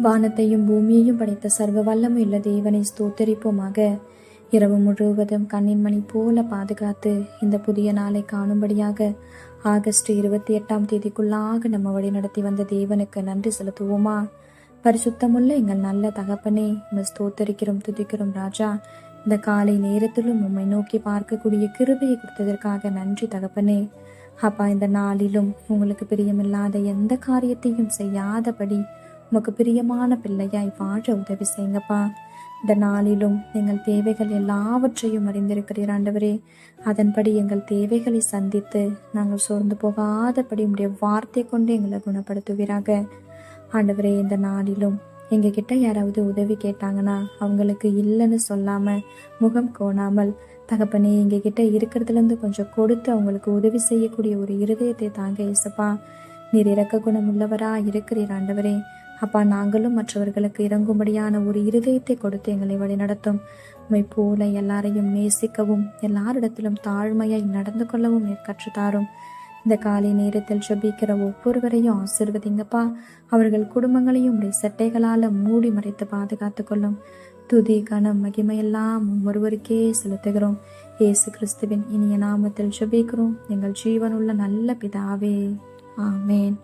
வானத்தையும் பூமியையும் படைத்த சர்வ வல்லமையுள்ள தேவனை ஸ்தோத்தரிப்போமாக. இரவு முழுவதும் கண்ணின் மணி போல பாதுகாத்து இந்த புதிய நாளை காணும்படியாக ஆகஸ்ட் 28 நம்ம வழி நடத்தி வந்த தேவனுக்கு நன்றி செலுத்துவோமா? பரிசுத்தமுள்ள எங்கள் நல்ல தகப்பனே, ஸ்தோத்தரிக்கிறோம், துதிக்கிறோம் ராஜா. இந்த காலை நேரத்திலும் உம்மை நோக்கி பார்க்கக்கூடிய கிருபையை கொடுத்ததற்காக நன்றி தகப்பனே. அப்பா, இந்த நாளிலும் உங்களுக்கு பிரியமில்லாத எந்த காரியத்தையும் செய்யாதபடி உமக்கு பிரியமான பிள்ளையாய் வாழ உதவி செய்யுங்கப்பா. இந்த நாளிலும் எங்கள் தேவைகள் எல்லாவற்றையும் அறிந்திருக்கிறீர் ஆண்டவரே. அதன்படி எங்கள் தேவைகளை சந்தித்து நாங்கள் சோர்ந்து போகாதபடி உடைய வார்த்தை கொண்டு எங்களை குணப்படுத்துவீராக ஆண்டவரே. இந்த நாளிலும் எங்ககிட்ட யாராவது உதவி கேட்டாங்கன்னா அவங்களுக்கு இல்லைன்னு சொல்லாம, முகம் கோணாமல், தகப்பனே எங்ககிட்ட இருக்கிறதுலேருந்து கொஞ்சம் கொடுத்து அவங்களுக்கு உதவி செய்யக்கூடிய ஒரு இருதயத்தை தாங்க இயேசுப்பா. நீர் இரக்க குணம் உள்ளவரா இருக்கிறீர் ஆண்டவரே. அப்பா, நாங்களும் மற்றவர்களுக்கு இறங்கும்படியான ஒரு இருதயத்தை கொடுத்து எங்களை வழி நடத்தும். உம்மை போல எல்லாரையும் நேசிக்கவும் எல்லாரிடத்திலும் தாழ்மையாய் நடந்து கொள்ளவும் நீர் கற்றுத்தாரும். இந்த காலை நேரத்தில் ஜெபிக்கிற ஒவ்வொருவரையும் ஆசீர்வதிங்கப்பா. அவர்கள் குடும்பங்களையும் உடைய சட்டைகளால் மூடி மறைத்து பாதுகாத்து கொள்ளும். துதி கனம் மகிமையெல்லாம் ஒருவருக்கே செலுத்துகிறோம். இயேசு கிறிஸ்துவின் இனிய நாமத்தில் ஜெபிக்கிறோம் எங்கள் ஜீவனுள்ள நல்ல பிதாவே, ஆமேன்.